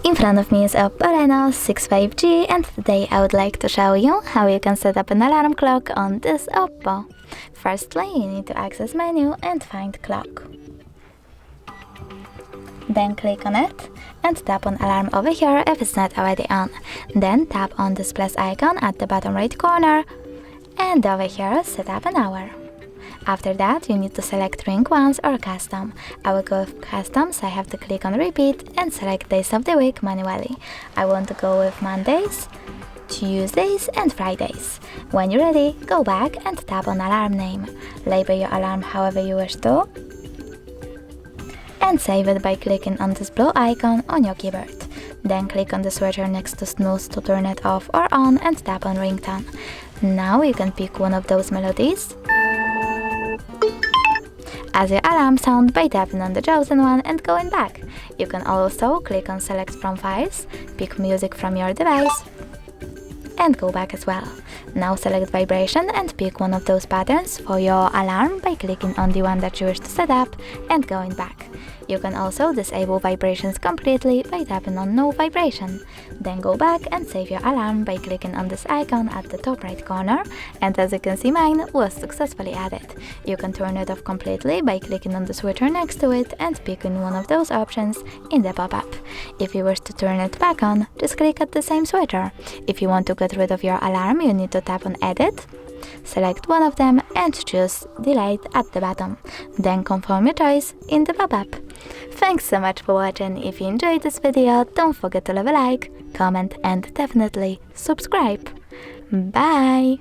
In front of me is OPPO Reno6 5G, and today I would like to show you how you can set up an alarm clock on this OPPO. Firstly, you need to access menu and find clock. Then click on it and tap on alarm over here if it's not already on. Then tap on this plus icon at the bottom right corner, and over here set up an hour. After that, you need to select ring once or custom. I will go with custom, so I have to click on repeat and select days of the week manually. I want to go with Mondays, Tuesdays and Fridays. When you're ready, go back and tap on alarm name. Label your alarm however you wish to, and save it by clicking on this blue icon on your keyboard. Then click on the switcher next to snooze to turn it off or on and tap on ringtone. Now you can pick one of those melodies as your alarm sound by tapping on the chosen one and going back. You can also click on select from files, pick music from your device, and go back as well. Now select vibration and pick one of those patterns for your alarm by clicking on the one that you wish to set up and going back. You can also disable vibrations completely by tapping on no vibration. Then go back and save your alarm by clicking on this icon at the top right corner, and as you can see, mine was successfully added. You can turn it off completely by clicking on the switcher next to it and picking one of those options in the pop-up. If you wish to turn it back on, just click at the same switcher. If you want to get rid of your alarm, you need to tap on edit, select one of them and choose delete at the bottom. Then confirm your choice in the pop-up. Thanks so much for watching. If you enjoyed this video, don't forget to leave a like, comment and definitely subscribe. Bye!